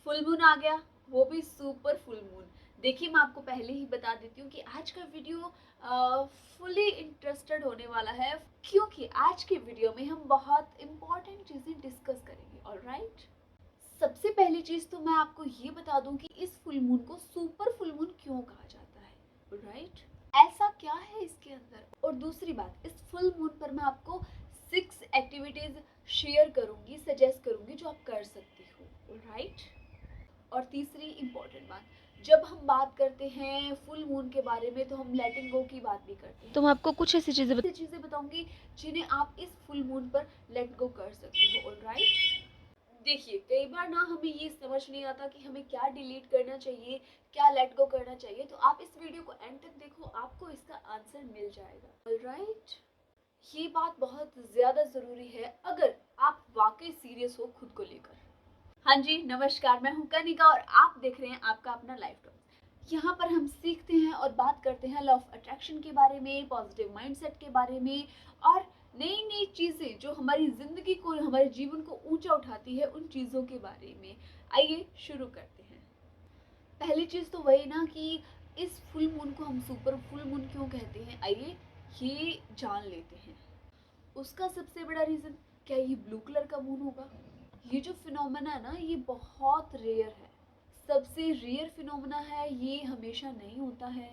Full moon आ गया, वो भी सुपर फुल मून। देखिए मैं आपको पहले ही बता देती हूँ कि आज का वीडियो फुली इंटरेस्टेड होने वाला है, क्योंकि आज के वीडियो में हम बहुत इंपॉर्टेंट चीजें डिस्कस करेंगे। ऑलराइट, सबसे पहली चीज तो मैं आपको ये बता दूं कि इस फुल मून को सुपर फुल मून क्यों कहा जाता है। राइट, ऐसा क्या है इसके अंदर। और दूसरी बात, इस फुल मून पर मैं आपको 6 एक्टिविटीज शेयर करूंगी, सजेस्ट करूंगी जो आप कर सकती हो। राइट, और तीसरी इम्पोर्टेंट बात, जब हम बात करते हैं फुल मून के बारे में तो हम लेटिंग गो की बात भी करते हैं। तो मैं आपको कुछ ऐसी चीजें बताऊंगी जिन्हें आप इस फुल मून पर लेट गो कर सकते हो। ऑलराइट, देखिए कई बार ना हमें ये समझ नहीं आता कि हमें क्या डिलीट करना चाहिए, क्या लेट गो करना चाहिए। तो आप इस वीडियो को एंड तक देखो, आपको इसका आंसर मिल जाएगा। ऑलराइट, ये बात बहुत ज्यादा जरूरी है अगर आप वाकई सीरियस हो खुद को लेकर। हाँ जी, नमस्कार, मैं हूं कनिका और आप देख रहे हैं आपका अपना लाइफ टॉक्स। यहाँ पर हम सीखते हैं और बात करते हैं लॉ ऑफ अट्रैक्शन के बारे में, पॉजिटिव माइंडसेट के बारे में और नई नई चीजें जो हमारी जिंदगी को, हमारे जीवन को ऊंचा उठाती है, उन चीजों के बारे में। आइए शुरू करते हैं। पहली चीज तो वही ना कि इस फुल मून को हम सुपर फुल मून क्यों कहते हैं, आइए ये जान लेते हैं। उसका सबसे बड़ा रीजन, क्या ये ब्लू कलर का मून होगा। ये जो फिनोमेना है ना, ये बहुत रेयर है, सबसे रेयर फिनोमेना है, ये हमेशा नहीं होता है।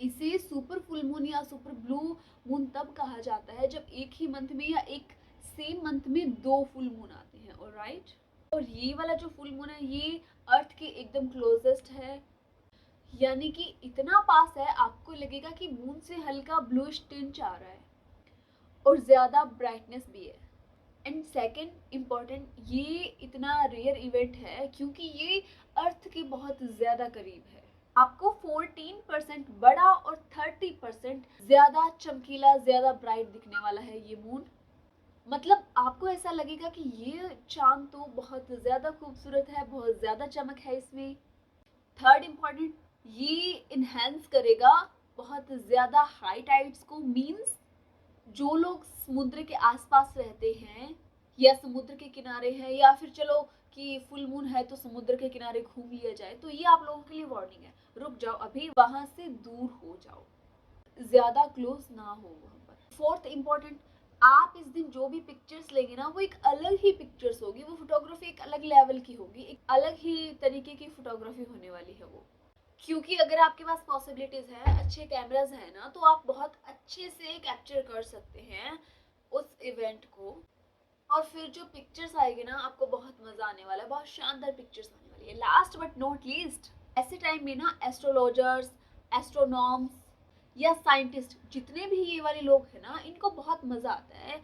इसे सुपर फुल मून या सुपर ब्लू मून तब कहा जाता है जब एक ही मंथ में या एक सेम मंथ में 2 फुल मून आते हैं। ऑलराइट, और ये वाला जो फुल मून है ये अर्थ के एकदम क्लोजेस्ट है, यानी कि इतना पास है आपको लगेगा कि मून से हल्का ब्लूइश टिंच आ रहा है और ज्यादा ब्राइटनेस भी है। एंड सेकेंड इम्पॉर्टेंट, ये इतना रेयर इवेंट है क्योंकि ये अर्थ के बहुत ज्यादा करीब है। आपको 14% बड़ा और 30% ज्यादा चमकीला, ज्यादा ब्राइट दिखने वाला है ये मून। मतलब आपको ऐसा लगेगा कि ये चांद तो बहुत ज्यादा खूबसूरत है, बहुत ज्यादा चमक है इसमें। थर्ड इम्पॉर्टेंट, ये इनहेंस करेगा बहुत ज्यादा हाई टाइड्स को। मीन्स जो लोग समुद्र के आसपास रहते हैं या समुद्र के किनारे हैं, या फिर चलो कि फुल मून है तो समुद्र के किनारे घूम लिया जाए, तो ये आप लोगों के लिए वार्निंग है, रुक जाओ, अभी वहां से दूर हो जाओ, ज्यादा क्लोज ना हो वहां पर। फोर्थ इम्पोर्टेंट, आप इस दिन जो भी पिक्चर्स लेंगे ना वो एक अलग ही पिक्चर्स होगी, वो फोटोग्राफी एक अलग लेवल की होगी, एक अलग ही तरीके की फोटोग्राफी होने वाली है वो। क्योंकि अगर आपके पास पॉसिबिलिटीज है, अच्छे कैमराज है ना, तो आप बहुत अच्छे से कैप्चर कर सकते हैं उस इवेंट को। और फिर जो पिक्चर्स आएगी ना, आपको बहुत मजा आने वाला है, बहुत शानदार पिक्चर्स आने वाली है। लास्ट बट नॉट लीस्ट, ऐसे टाइम में ना एस्ट्रोलॉजर्स, एस्ट्रोनॉम्स या साइंटिस्ट, जितने भी ये वाले लोग हैं ना, इनको बहुत मजा आता है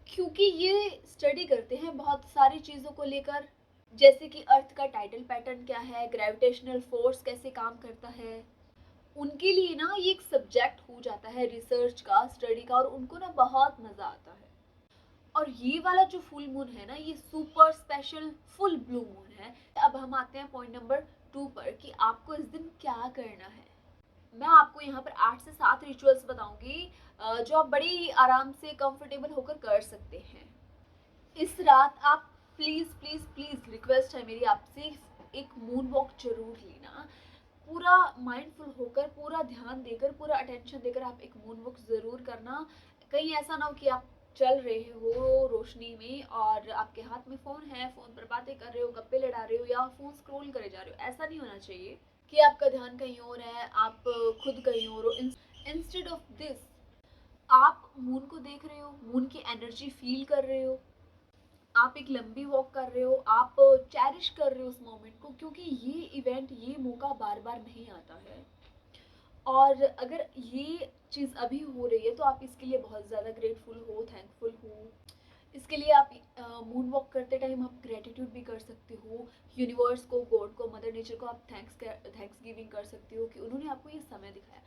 क्योंकि ये स्टडी करते हैं बहुत सारी चीजों को लेकर, जैसे कि अर्थ का टाइडल पैटर्न क्या है, ग्रेविटेशनल फोर्स कैसे काम करता है। उनके लिए ना ये एक सब्जेक्ट हो जाता है रिसर्च का, स्टडी का, और उनको ना बहुत मजा आता है। और ये वाला जो फुल मून है ना, ये super special full blue moon है। अब हम आते हैं पॉइंट नंबर 2 पर कि आपको इस दिन क्या करना है। मैं आपको यहाँ पर 8 से 7 रिचुअल्स बताऊंगी जो आप बड़ी आराम से कंफर्टेबल होकर कर सकते हैं। इस रात आप प्लीज प्लीज प्लीज, रिक्वेस्ट है मेरी आपसे, एक मून वॉक जरूर लेना। पूरा माइंडफुल होकर, पूरा ध्यान देकर, पूरा अटेंशन देकर आप एक मून वॉक जरूर करना। कहीं ऐसा ना हो कि आप चल रहे हो रोशनी में और आपके हाथ में फोन है, फोन पर बातें कर रहे हो, गप्पे लड़ा रहे हो या फोन स्क्रॉल करे जा रहे हो। ऐसा नहीं होना चाहिए कि आपका ध्यान कहीं और है, आप खुद कहीं और हो। इंस्टेड ऑफ दिस, आप मून को देख रहे हो, मून की एनर्जी फील कर रहे हो, आप एक लंबी वॉक कर रहे हो, आप चेरिश कर रहे हो उस मोमेंट को, क्योंकि ये इवेंट, ये मौका बार बार नहीं आता है। और अगर ये चीज़ अभी हो रही है तो आप इसके लिए बहुत ज़्यादा ग्रेटफुल हो, थैंकफुल हो। इसके लिए आप मून वॉक करते टाइम आप ग्रेटिट्यूड भी कर सकते हो, यूनिवर्स को, गॉड को, मदर नेचर को आप थैंक्स गिविंग कर सकते हो कि उन्होंने आपको ये समय दिखाया।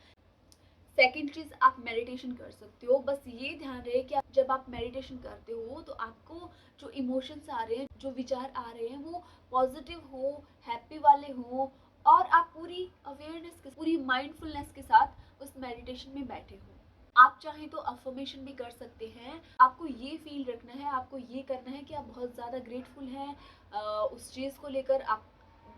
सेकेंड चीज, आप मेडिटेशन कर सकते हो। बस ये ध्यान रहे कि जब आप मेडिटेशन करते हो तो आपको जो इमोशंस आ रहे हैं, जो विचार आ रहे हैं, वो पॉजिटिव हो, हैप्पी वाले हो, और आप पूरी अवेयरनेस के, पूरी माइंडफुलनेस के साथ उस मेडिटेशन में बैठे हो। आप चाहें तो अफर्मेशन भी कर सकते हैं। आपको ये फील रखना है, आपको ये करना है कि आप बहुत ज़्यादा ग्रेटफुल हैं उस चीज़ को लेकर। आप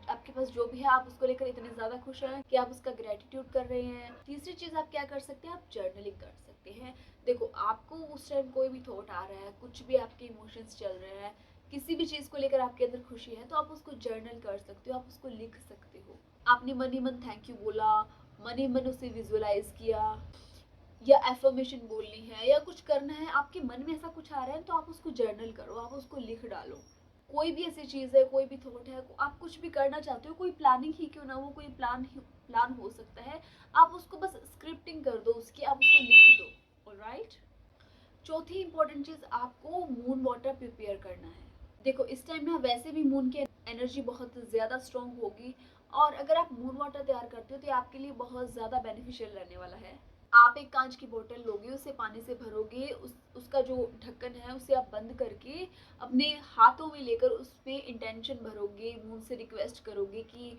आपके पास जो भी है आप उसको लेकर इतने ज़्यादा खुश हैं कि आप उसका ग्रेटिट्यूड कर रहे हैं। तीसरी चीज़ आप क्या कर सकते हैं, आप जर्नलिंग कर सकते हैं। देखो आपको उस टाइम कोई भी थॉट आ रहा है, कुछ भी आपके इमोशंस चल रहे हैं, किसी भी चीज़ को लेकर आपके अंदर खुशी है, तो आप उसको जर्नल कर सकते हो, आप उसको लिख सकते हो। आपने मन ही मन थैंक यू बोला, मन ही मन उसे विजुअलाइज किया, या एफर्मेशन बोलनी है या कुछ करना है, आपके मन में ऐसा कुछ आ रहा है तो आप उसको जर्नल करो, आप उसको लिख डालो। कोई भी ऐसी चीज़ है, कोई भी थॉट है, आप कुछ भी करना चाहते हो, कोई प्लानिंग ही क्यों ना हो, कोई प्लान हो सकता है, आप उसको बस स्क्रिप्टिंग कर दो उसकी, आप उसको लिख दो। ऑलराइट। चौथी इंपॉर्टेंट चीज़, आपको मून वाटर प्रिपेयर करना है। देखो इस टाइम ना वैसे भी मून की एनर्जी बहुत ज़्यादा स्ट्रॉन्ग होगी, और अगर आप मून वाटर तैयार करते हो तो ये आपके लिए बहुत ज़्यादा बेनिफिशियल रहने वाला है। आप एक कांच की बोतल लोगे, उसे पानी से भरोगे, उसका जो ढक्कन है उसे आप बंद करके अपने हाथों में लेकर उसमें इंटेंशन भरोगे, मून से रिक्वेस्ट करोगे कि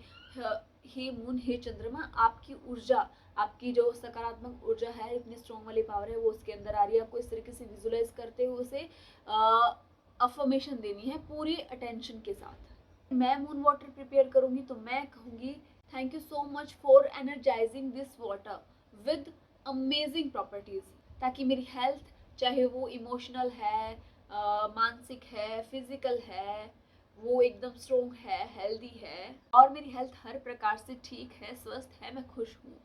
हे मून, हे चंद्रमा, आपकी ऊर्जा, आपकी जो सकारात्मक ऊर्जा है, इतनी स्ट्रॉन्ग वाली पावर है वो उसके अंदर आ रही है। आपको इस तरीके से विजुलाइज करते हुए उसे अफर्मेशन देनी है पूरी अटेंशन के साथ। मैं मून वाटर प्रिपेयर करूंगी तो मैं कहूंगी, thank you so much for energising this water with amazing properties, ताकि मेरी हेल्थ, चाहे वो इमोशनल है, मानसिक है, फिजिकल है, वो एकदम स्ट्रोंग है, हेल्दी है, और मेरी हेल्थ हर प्रकार से ठीक है, स्वस्थ है, मैं खुश हूँ।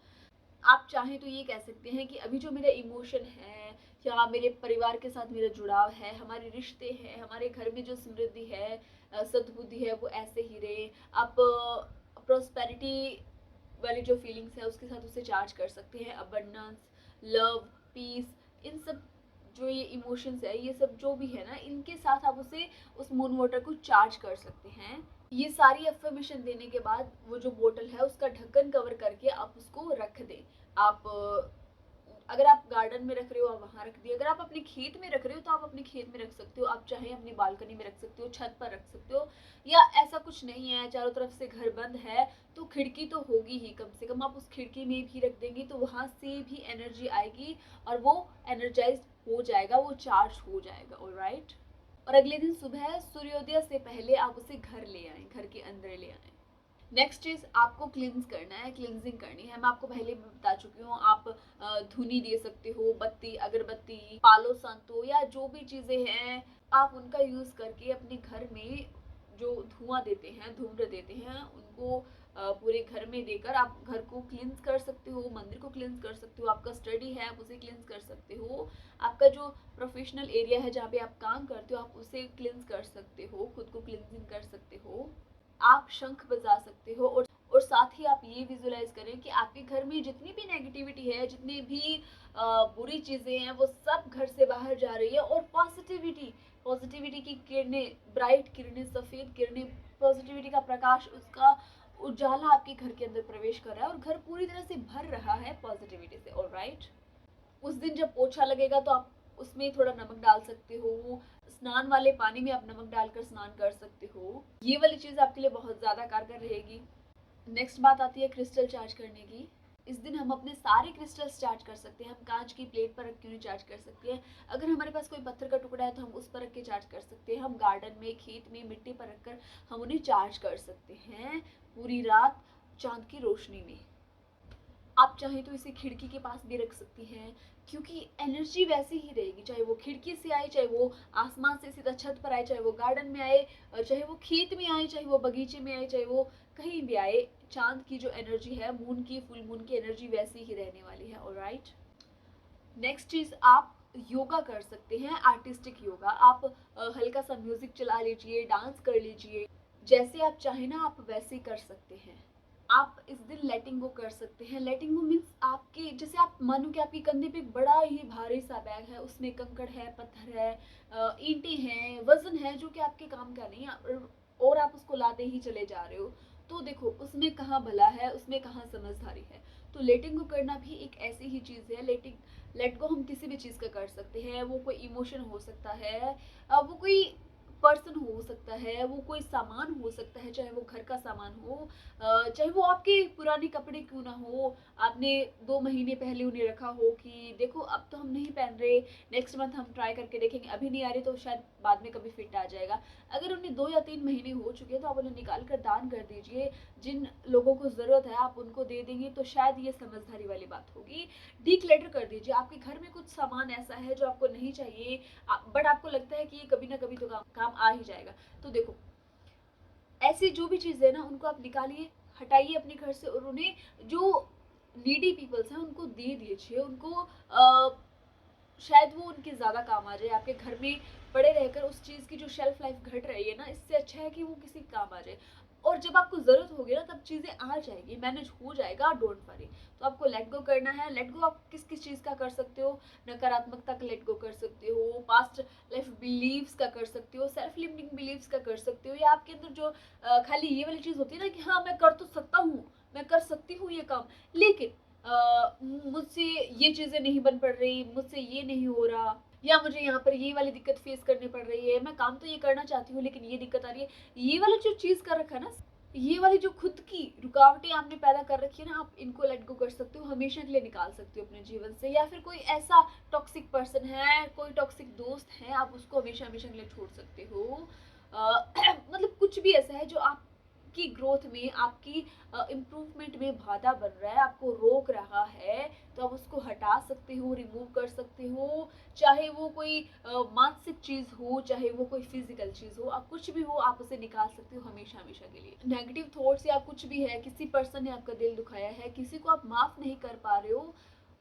आप चाहें तो ये कह सकते हैं कि अभी जो मेरा इमोशन है, या मेरे परिवार के साथ मेरा जुड़ाव है, हमारे रिश्ते हैं, हमारे घर में जो समृद्धि है, सद्बुद्धि है, वो ऐसे ही रहे। आप प्रोस्पेरिटी वाली जो फीलिंग्स है उसके साथ उसे चार्ज कर सकते हैं, अबंडेंस, लव, पीस, इन सब जो ये इमोशंस है, ये सब जो भी है ना, इनके साथ आप उसे, उस मून वाटर को चार्ज कर सकते हैं। ये सारी अफर्मेशन देने के बाद वो जो बोतल है उसका ढक्कन कवर करके आप उसको रख दें। आप अगर आप गार्डन में रख रहे हो आप वहाँ रख दिए, अगर आप अपने खेत में रख रहे हो तो आप अपने खेत में रख सकते हो, आप चाहे अपनी बालकनी में रख सकते हो, छत पर रख सकते हो, या ऐसा कुछ नहीं है चारों तरफ से घर बंद है तो खिड़की तो होगी ही, कम से कम आप उस खिड़की में भी रख देंगे तो वहाँ से भी एनर्जी आएगी और वो एनर्जाइज हो जाएगा, वो चार्ज हो जाएगा। ऑलराइट। और अगले दिन सुबह सूर्योदय से पहले आप उसे घर ले आए, घर के अंदर ले आए। नेक्स्ट चीज, आपको क्लिनज करना है, क्लिनजिंग करनी है। मैं आपको पहले भी बता चुकी हूँ, आप धुनी दे सकते हो, बत्ती, अगरबत्ती, पालो सांतो, या जो भी चीजें हैं आप उनका यूज करके अपने घर में जो धुआं देते हैं, धूम्र देते हैं, उनको पूरे घर में देकर आप घर को क्लींस कर सकते हो, मंदिर को क्लींस कर सकते हो, आपका स्टडी है आप उसे क्लींस कर सकते हो, आपका जो प्रोफेशनल एरिया है जहाँ पे आप काम करते हो आप उसे क्लींस कर सकते हो, खुद को क्लींजिंग कर सकते हो। आप शंख बजा सकते हो, और साथ ही आप ये विजुलाइज करें कि आपके घर में जितनी भी नेगेटिविटी है, जितनी भी बुरी चीजें हैं, वो सब घर से बाहर जा रही है, और पॉजिटिविटी की किरणें, ब्राइट किरणें, सफेद किरणें, पॉजिटिविटी का प्रकाश, उसका उजाला आपके घर के अंदर प्रवेश कर रहा है और घर पूरी तरह से भर रहा है पॉजिटिविटी से। ऑलराइट। उस दिन जब पोछा लगेगा तो आप उसमें थोड़ा नमक डाल सकते हो, स्नान वाले पानी में आप नमक डालकर स्नान कर सकते हो। ये वाली चीज़ आपके लिए बहुत ज़्यादा कारगर रहेगी। नेक्स्ट बात आती है क्रिस्टल चार्ज करने की। इस दिन हम अपने सारे क्रिस्टल्स चार्ज कर सकते हैं। हम कांच की प्लेट पर रख के उन्हें चार्ज कर सकते हैं। अगर हमारे पास कोई पत्थर का टुकड़ा है तो हम उस पर रख के चार्ज कर सकते हैं। हम गार्डन में, खेत में, मिट्टी पर रखकर हम उन्हें चार्ज कर सकते हैं पूरी रात चांद की रोशनी में। आप चाहें तो इसे खिड़की के पास भी रख सकती हैं, क्योंकि एनर्जी वैसी ही रहेगी, चाहे वो खिड़की से आए, चाहे वो आसमान से सीधा छत पर आए, चाहे वो गार्डन में आए, चाहे वो खेत में आए, चाहे वो बगीचे में आए, चाहे वो कहीं भी आए, चांद की जो एनर्जी है, मून की, फुल मून की एनर्जी वैसी ही रहने वाली है। ऑलराइट। नेक्स्ट चीज, आप योगा कर सकते हैं, आर्टिस्टिक योगा। आप हल्का सा म्यूजिक चला लीजिए, डांस कर लीजिए, जैसे आप चाहें ना आप वैसे कर सकते हैं। आप इस दिन लेटिंग गो कर सकते हैं। लेटिंग गो मीन्स आपके, जैसे आप मानो कि आपके कंधे पे बड़ा ही भारी सा बैग है, उसमें कंकड़ है, पत्थर है, ईंटें हैं, वजन है जो कि आपके काम का नहीं है, और आप उसको लाते ही चले जा रहे हो, तो देखो उसमें कहाँ भला है, उसमें कहाँ समझदारी है। तो लेटिंग गो करना भी एक ऐसी ही चीज़ है। लेट गो हम किसी भी चीज़ का कर सकते हैं। वो कोई इमोशन हो सकता है, वो कोई पर्सन हो सकता है, वो कोई सामान हो सकता है, चाहे वो घर का सामान हो, चाहे वो आपके पुराने कपड़े क्यों ना हो, आपने 2 महीने पहले उन्हें रखा हो कि देखो अब तो हम नहीं पहन रहे, नेक्स्ट मंथ हम ट्राई करके देखेंगे, अभी नहीं आ रही तो शायद बाद में कभी फिट आ जाएगा। अगर उन्हें 2 या 3 महीने हो चुके हैं तो आप उन्हें निकाल कर दान कर दीजिए। जिन लोगों को ज़रूरत है आप उनको दे देंगे तो शायद ये समझदारी वाली बात होगी। डिक्लटर कर दीजिए। आपके घर में कुछ सामान ऐसा है जो आपको नहीं चाहिए, बट आपको लगता है कि ये कभी ना कभी तो काम आ ही जाएगा। तो देखो, ऐसी जो भी चीज़ें है ना उनको आप निकालिए, हटाइए अपने घर से और उन्हें जो नीडी पीपल्स हैं उनको दे दीजिए। उनको शायद वो उनके ज़्यादा काम आ जाए। आपके घर में पड़े रहकर उस चीज़ की जो शेल्फ लाइफ घट रही है ना, इससे अच्छा है कि वो किसी काम आ जाए। और जब आपको ज़रूरत होगी ना तब चीज़ें आ जाएगी, मैनेज हो जाएगा, डोंट वरी। तो आपको लेट गो करना है। लेट गो आप किस किस चीज़ का कर सकते हो? नकारात्मकता का लेट गो कर सकते हो, पास्ट लाइफ बिलीव्स का कर सकते हो, सेल्फ लिमिटिंग बिलीव्स का कर सकते हो, या आपके अंदर जो खाली ये वाली चीज़ होती है ना कि हाँ मैं कर तो सकता हूँ, मैं कर सकती हूँ ये काम, लेकिन मुझसे ये चीज़ें नहीं बन पड़ रही, मुझसे ये नहीं हो रहा, या मुझे यहाँ पर ये वाली दिक्कत फेस करनी पड़ रही है, मैं काम तो ये करना चाहती हूँ लेकिन ये दिक्कत आ रही है। ये वाला जो चीज़ कर रखा है ना, ये वाली जो खुद की रुकावटें आपने पैदा कर रखी है ना, आप इनको लेट गो कर सकते हो, हमेशा के लिए निकाल सकते हो अपने जीवन से। या फिर कोई ऐसा टॉक्सिक पर्सन है, कोई टॉक्सिक दोस्त है, आप उसको हमेशा हमेशा के लिए छोड़ सकते हो। मतलब कुछ भी ऐसा है जो आपकी ग्रोथ में, आपकी इम्प्रूवमेंट में बाधा बन रहा है, आपको रोक रहा है, तो आप उसको हटा सकते हो, रिमूव कर सकते हो। चाहे वो कोई मानसिक चीज़ हो, चाहे वो कोई फिजिकल चीज़ हो, आप कुछ भी हो आप उसे निकाल सकते हो हमेशा हमेशा के लिए। नेगेटिव थॉट्स या कुछ भी है, किसी पर्सन ने आपका दिल दुखाया है, किसी को आप माफ़ नहीं कर पा रहे हो।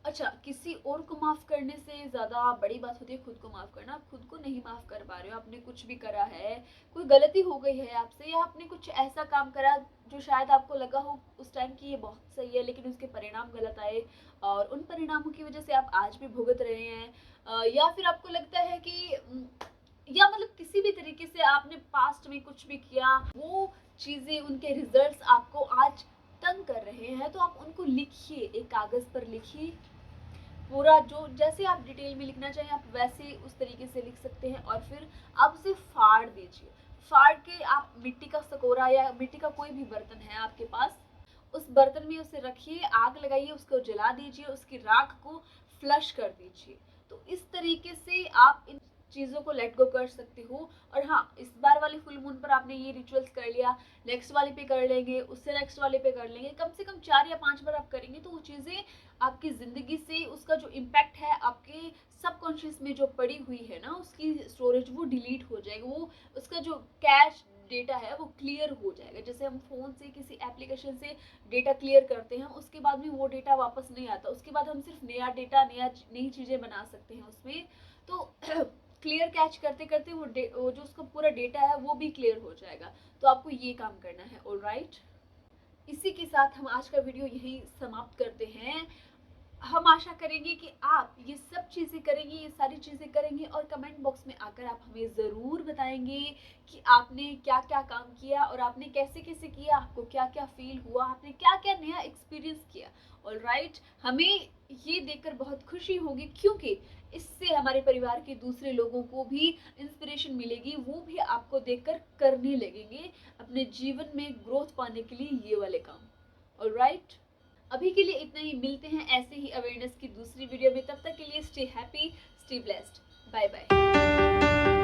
अच्छा, किसी और को माफ़ करने से ज़्यादा बड़ी बात होती है खुद को माफ़ करना। आप खुद को नहीं माफ़ कर पा रहे हो, आपने कुछ भी करा है, कोई गलती हो गई है आपसे, या आपने कुछ ऐसा काम करा जो शायद आपको लगा हो उस टाइम कि ये बहुत सही है, लेकिन उसके परिणाम गलत आए और उन परिणामों की वजह से आप आज भी भुगत रहे हैं। या फिर आपको लगता है कि या मतलब किसी भी तरीके से आपने पास्ट में कुछ भी किया, वो चीज़ें, उनके रिजल्ट्स आपको आज तंग कर रहे हैं, तो आप उनको लिखिए, एक कागज़ पर लिखिए पूरा, जो जैसे आप डिटेल में लिखना चाहें आप वैसे उस तरीके से लिख सकते हैं, और फिर आप उसे फाड़ दीजिए। फाड़ के आप मिट्टी का सकोरा या मिट्टी का कोई भी बर्तन है आपके पास, उस बर्तन में उसे रखिए, आग लगाइए, उसको जला दीजिए, उसकी राख को फ्लश कर दीजिए। तो इस तरीके से आप इन चीज़ों को लेट गो कर सकते हो। और हाँ, इस बार वाले फुल मून पर आपने ये रिचुअल्स कर लिया, नेक्स्ट वाले पे कर लेंगे, उससे नेक्स्ट वाले पे कर लेंगे, कम से कम 4 या 5 बार आप करेंगे तो वो चीज़ें आपकी ज़िंदगी से, उसका जो इम्पैक्ट है आपके सबकॉन्शियस में जो पड़ी हुई है ना, उसकी स्टोरेज वो डिलीट हो जाएगी, वो उसका जो कैश डेटा है वो क्लियर हो जाएगा। जैसे हम फ़ोन से किसी एप्लीकेशन से डेटा क्लियर करते हैं, उसके बाद में वो डेटा वापस नहीं आता, उसके बाद हम सिर्फ नया डेटा, नई चीज़ें बना सकते हैं उसमें। तो क्लियर कैच करते करते वो जो उसका पूरा डेटा है वो भी क्लियर हो जाएगा। तो आपको ये काम करना है। ऑलराइट, इसी के साथ हम आज का वीडियो यही समाप्त करते हैं। हम आशा करेंगे कि आप ये सब चीज़ें करेंगे, ये सारी चीज़ें करेंगे, और कमेंट बॉक्स में आकर आप हमें ज़रूर बताएंगे कि आपने क्या-क्या काम किया और आपने कैसे-कैसे किया, आपको क्या-क्या फ़ील हुआ, आपने क्या-क्या नया एक्सपीरियंस किया। ऑलराइट, हमें ये देखकर बहुत खुशी होगी, क्योंकि इससे हमारे परिवार के दूसरे लोगों को भी इंस्पिरेशन मिलेगी, वो भी आपको देखकर करने लगेंगे अपने जीवन में ग्रोथ पाने के लिए ये वाले काम। ऑलराइट, अभी के लिए इतना ही। मिलते हैं ऐसे ही अवेयरनेस की दूसरी वीडियो में, तब तक के लिए stay happy, stay blessed, bye bye.